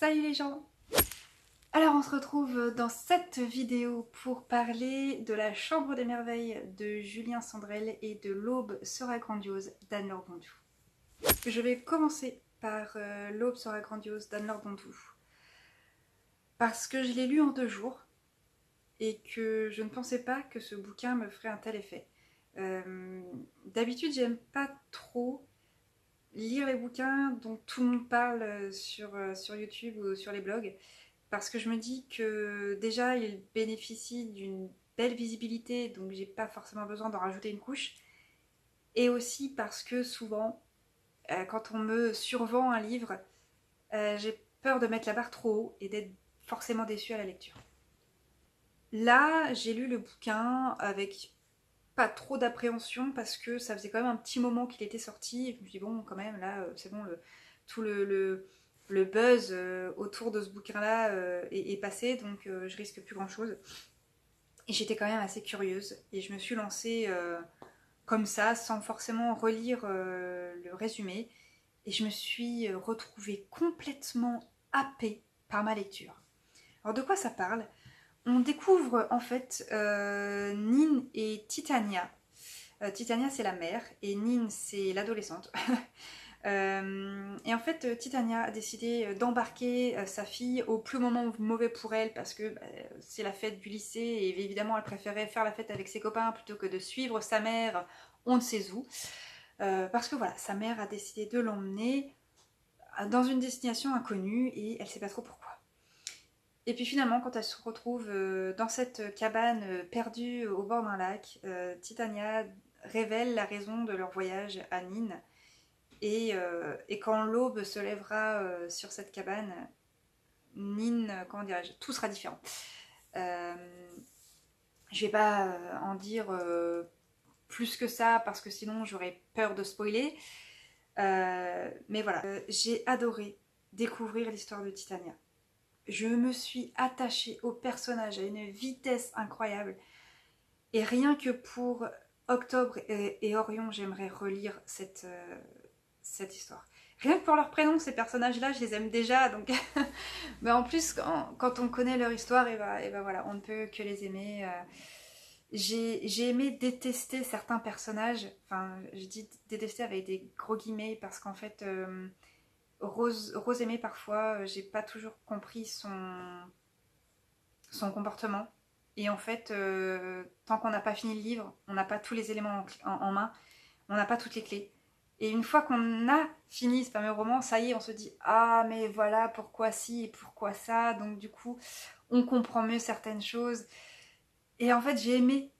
Salut les gens! Alors on se retrouve dans cette vidéo pour parler de La Chambre des Merveilles de Julien Sandrel et de L'Aube sera grandiose d'Anne-Laure Bondou. Je vais commencer par L'Aube sera grandiose d'Anne-Laure Bondou parce que je l'ai lu en 2 jours et que je ne pensais pas que ce bouquin me ferait un tel effet. D'habitude j'aime pas trop lire les bouquins dont tout le monde parle sur YouTube ou sur les blogs, parce que je me dis que déjà ils bénéficient d'une belle visibilité, donc j'ai pas forcément besoin d'en rajouter une couche, et aussi parce que souvent, quand on me survend un livre, j'ai peur de mettre la barre trop haut et d'être forcément déçue à la lecture. Là, j'ai lu le bouquin avec pas trop d'appréhension parce que ça faisait quand même un petit moment qu'il était sorti et je me suis dit bon quand même là c'est bon, tout le buzz autour de ce bouquin là est passé, donc je risque plus grand chose et j'étais quand même assez curieuse et je me suis lancée comme ça sans forcément relire le résumé et je me suis retrouvée complètement happée par ma lecture. Alors de quoi ça parle? On découvre en fait Nin et Titania. Titania c'est la mère et Nin c'est l'adolescente. Et en fait Titania a décidé d'embarquer sa fille au plus moment mauvais pour elle parce que c'est la fête du lycée et évidemment elle préférait faire la fête avec ses copains plutôt que de suivre sa mère on ne sait où. Parce que voilà, sa mère a décidé de l'emmener dans une destination inconnue et elle sait pas trop pourquoi. Et puis finalement, quand elle se retrouve dans cette cabane perdue au bord d'un lac, Titania révèle la raison de leur voyage à Nîmes. Et quand l'aube se lèvera sur cette cabane, Nîmes, comment dirais-je, tout sera différent. Je vais pas en dire plus que ça parce que sinon j'aurais peur de spoiler. Mais voilà, j'ai adoré découvrir l'histoire de Titania. Je me suis attachée au personnage à une vitesse incroyable. Et rien que pour Octobre et Orion, j'aimerais relire cette histoire. Rien que pour leurs prénoms, ces personnages-là, je les aime déjà. Donc, mais en plus, quand on connaît leur histoire, et ben voilà, on ne peut que les aimer. J'ai aimé détester certains personnages. Enfin, je dis détester avec des gros guillemets parce qu'en fait, Rose aimée parfois, j'ai pas toujours compris son comportement. Et en fait, tant qu'on n'a pas fini le livre, on n'a pas tous les éléments en main, on n'a pas toutes les clés. Et une fois qu'on a fini ce fameux roman, ça y est, on se dit ah mais voilà pourquoi ci et pourquoi ça. Donc du coup, on comprend mieux certaines choses. Et en fait, j'ai aimé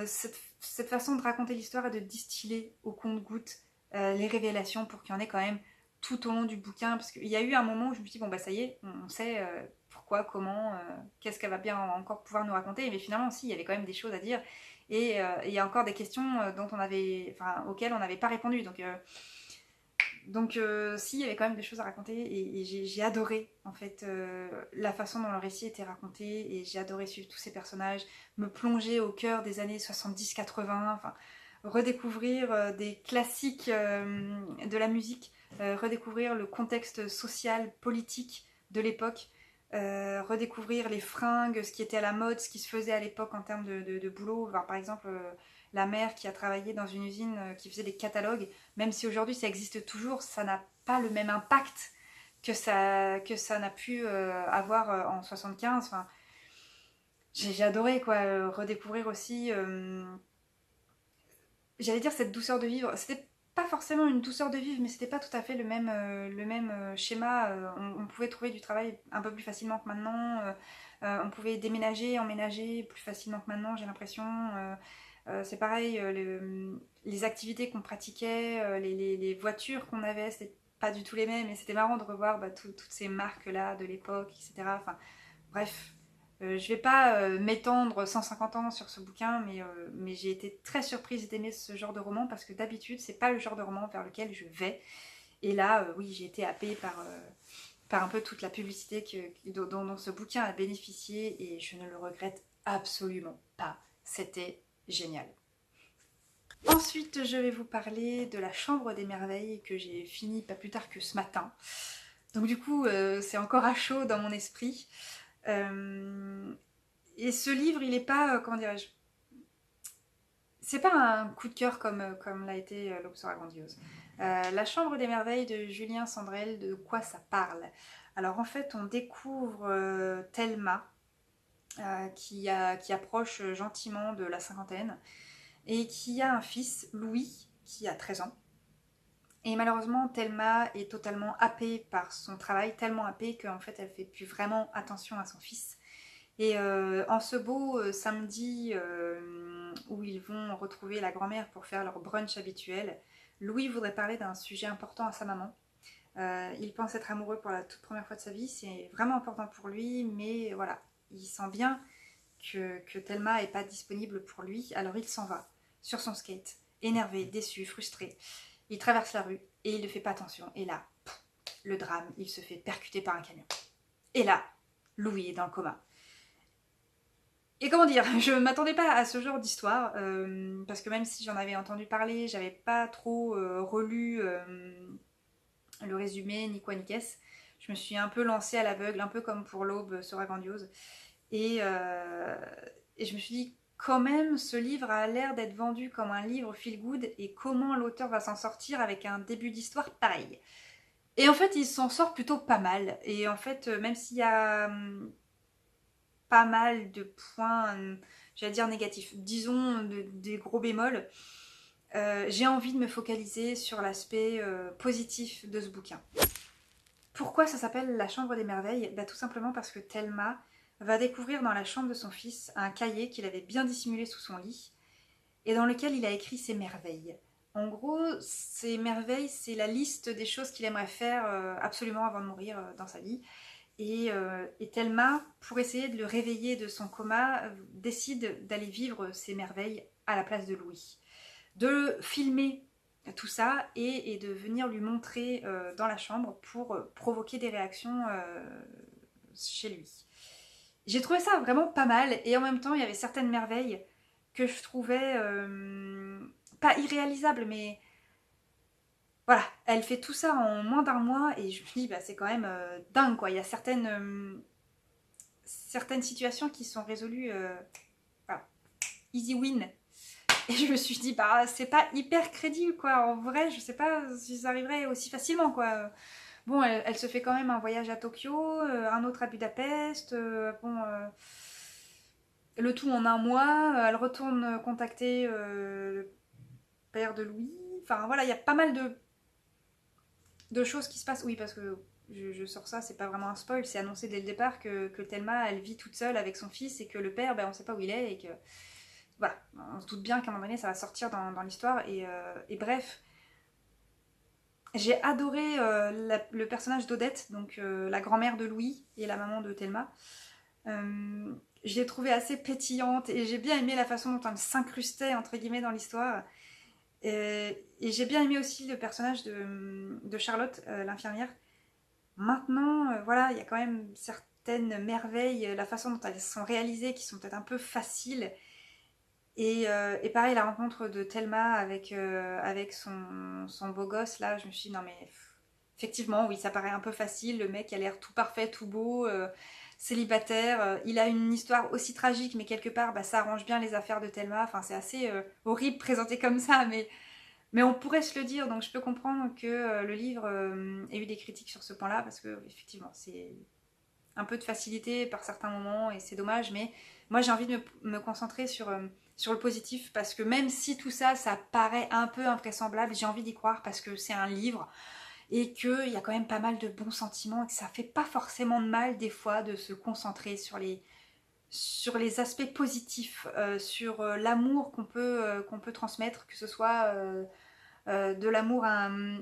cette façon de raconter l'histoire et de distiller au compte-gouttes les révélations pour qu'il y en ait quand même tout au long du bouquin. Parce qu'il y a eu un moment où je me suis dit, bon bah ça y est, on sait pourquoi, comment, qu'est-ce qu'elle va bien encore pouvoir nous raconter. Mais finalement, si, il y avait quand même des choses à dire. Et il y a encore des questions auxquelles on n'avait pas répondu. Donc si, il y avait quand même des choses à raconter et j'ai adoré en fait la façon dont le récit était raconté et j'ai adoré suivre tous ces personnages, me plonger au cœur des années 70-80, enfin redécouvrir des classiques de la musique, redécouvrir le contexte social, politique de l'époque, redécouvrir les fringues, ce qui était à la mode, ce qui se faisait à l'époque en termes de boulot. Enfin, par exemple, la mère qui a travaillé dans une usine qui faisait des catalogues, même si aujourd'hui ça existe toujours, ça n'a pas le même impact que ça n'a pu avoir en 75. Enfin, j'ai adoré quoi, redécouvrir aussi, j'allais dire cette douceur de vivre. C'était pas forcément une douceur de vivre, mais c'était pas tout à fait le même schéma. On pouvait trouver du travail un peu plus facilement que maintenant. On pouvait déménager, emménager plus facilement que maintenant, j'ai l'impression. C'est pareil, les activités qu'on pratiquait, les voitures qu'on avait, c'était pas du tout les mêmes. Et c'était marrant de revoir toutes ces marques-là de l'époque, etc. Enfin, bref, je vais pas m'étendre 150 ans sur ce bouquin, mais j'ai été très surprise d'aimer ce genre de roman parce que d'habitude, c'est pas le genre de roman vers lequel je vais. Et là, oui, j'ai été happée par un peu toute la publicité dont ce bouquin a bénéficié et je ne le regrette absolument pas. C'était génial. Ensuite, je vais vous parler de La Chambre des Merveilles que j'ai fini pas plus tard que ce matin. Donc du coup, c'est encore à chaud dans mon esprit. Et ce livre, il est pas, comment dirais-je, c'est pas un coup de cœur comme l'a été L'Aube sera grandiose. La Chambre des merveilles de Julien Sandrel, de quoi ça parle? Alors en fait, on découvre Thelma, qui approche gentiment de la cinquantaine, et qui a un fils, Louis, qui a 13 ans. Et malheureusement, Thelma est totalement happée par son travail, tellement happée qu'en fait, elle fait plus vraiment attention à son fils. Et en ce beau samedi où ils vont retrouver la grand-mère pour faire leur brunch habituel, Louis voudrait parler d'un sujet important à sa maman. Il pense être amoureux pour la toute première fois de sa vie, c'est vraiment important pour lui, mais voilà, il sent bien que Thelma n'est pas disponible pour lui, alors il s'en va sur son skate, énervé, déçu, frustré. Il traverse la rue et il ne fait pas attention. Et là, le drame, il se fait percuter par un camion. Et là, Louis est dans le coma. Et comment dire, je m'attendais pas à ce genre d'histoire, parce que même si j'en avais entendu parler, j'avais pas trop relu le résumé, ni quoi ni qu'est-ce. Je me suis un peu lancée à l'aveugle, un peu comme pour L'Aube sera grandiose. Et, euh, et je me suis dit, quand même, ce livre a l'air d'être vendu comme un livre feel good, et comment l'auteur va s'en sortir avec un début d'histoire pareil. Et en fait, il s'en sort plutôt pas mal. Et en fait, même s'il y a pas mal de points, j'allais dire négatifs, disons des gros bémols, j'ai envie de me focaliser sur l'aspect positif de ce bouquin. Pourquoi ça s'appelle La Chambre des Merveilles? Bah, tout simplement parce que Thelma va découvrir dans la chambre de son fils un cahier qu'il avait bien dissimulé sous son lit et dans lequel il a écrit ses merveilles. En gros, ces merveilles, c'est la liste des choses qu'il aimerait faire absolument avant de mourir dans sa vie. Et Thelma, pour essayer de le réveiller de son coma, décide d'aller vivre ses merveilles à la place de Louis. De filmer tout ça et de venir lui montrer dans la chambre pour provoquer des réactions chez lui. J'ai trouvé ça vraiment pas mal et en même temps il y avait certaines merveilles que je trouvais pas irréalisables mais voilà, elle fait tout ça en moins d'un mois et je me dis bah, c'est quand même dingue quoi. Il y a certaines situations qui sont résolues voilà, easy win. Et je me suis dit, bah, c'est pas hyper crédible, quoi. En vrai, je sais pas si ça arriverait aussi facilement, quoi. Bon, elle se fait quand même un voyage à Tokyo, un autre à Budapest, le tout en un mois. Elle retourne contacter le père de Louis. Enfin, voilà, il y a pas mal de choses qui se passent. Oui, parce que je sors ça, c'est pas vraiment un spoil, c'est annoncé dès le départ que Thelma, elle vit toute seule avec son fils et que le père, ben, on sait pas où il est et que voilà, on se doute bien qu'à un moment donné ça va sortir dans l'histoire et bref, j'ai adoré le personnage d'Odette, donc la grand-mère de Louis et la maman de Thelma. Je l'ai trouvée assez pétillante et j'ai bien aimé la façon dont elle s'incrustait entre guillemets dans l'histoire. Et j'ai bien aimé aussi le personnage de Charlotte, l'infirmière. Maintenant, voilà, il y a quand même certaines merveilles, la façon dont elles sont réalisées qui sont peut-être un peu faciles. Et pareil, la rencontre de Thelma avec son beau gosse, là, je me suis dit, non mais, effectivement, oui, ça paraît un peu facile, le mec a l'air tout parfait, tout beau, célibataire, il a une histoire aussi tragique, mais quelque part, bah, ça arrange bien les affaires de Thelma, enfin, c'est assez horrible présenté comme ça, mais on pourrait se le dire, donc je peux comprendre que le livre ait eu des critiques sur ce point-là, parce que, effectivement, c'est un peu de facilité par certains moments et c'est dommage, mais moi j'ai envie de me concentrer sur le positif parce que même si tout ça, ça paraît un peu invraisemblable, j'ai envie d'y croire parce que c'est un livre et qu'il y a quand même pas mal de bons sentiments et que ça fait pas forcément de mal des fois de se concentrer sur les aspects positifs, sur l'amour qu'on peut transmettre, que ce soit de l'amour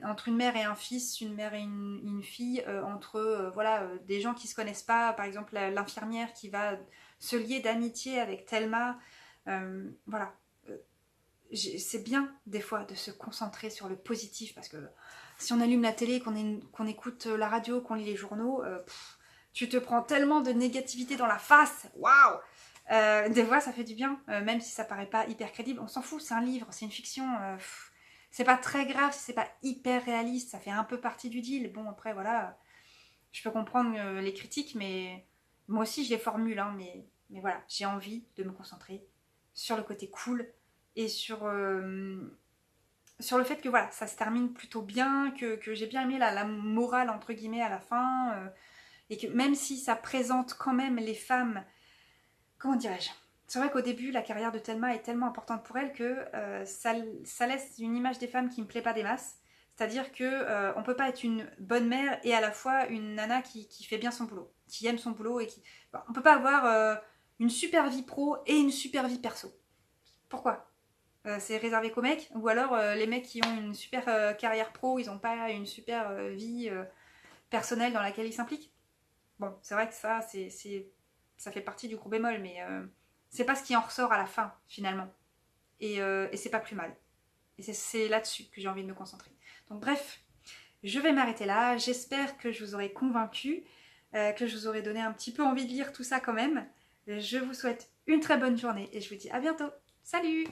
entre une mère et un fils, une mère et une fille, entre voilà, des gens qui se connaissent pas, par exemple l'infirmière qui va se lier d'amitié avec Thelma. Voilà. C'est bien des fois de se concentrer sur le positif parce que si on allume la télé, qu'on écoute la radio, qu'on lit les journaux, tu te prends tellement de négativité dans la face. Waouh! Des fois ça fait du bien, même si ça paraît pas hyper crédible. On s'en fout, c'est un livre, c'est une fiction. C'est pas très grave si c'est pas hyper réaliste, ça fait un peu partie du deal. Bon, après, voilà, Je peux comprendre les critiques, mais moi aussi je les formule, hein, mais voilà, j'ai envie de me concentrer sur le côté cool et sur le fait que voilà, ça se termine plutôt bien, que j'ai bien aimé la morale entre guillemets à la fin, et que même si ça présente quand même les femmes, comment dirais-je, c'est vrai qu'au début la carrière de Thelma est tellement importante pour elle que ça laisse une image des femmes qui me plaît pas des masses. C'est-à-dire que on peut pas être une bonne mère et à la fois une nana qui fait bien son boulot, qui aime son boulot et qui. Bon, on peut pas avoir une super vie pro et une super vie perso. Pourquoi? C'est réservé qu'aux mecs, ou alors les mecs qui ont une super carrière pro, ils n'ont pas une super vie personnelle dans laquelle ils s'impliquent. Bon, c'est vrai que ça fait partie du gros bémol, mais c'est pas ce qui en ressort à la fin, finalement. Et c'est pas plus mal. Et c'est là-dessus que j'ai envie de me concentrer. Donc bref, je vais m'arrêter là. J'espère que je vous aurai convaincu, que je vous aurai donné un petit peu envie de lire tout ça quand même. Je vous souhaite une très bonne journée et je vous dis à bientôt. Salut!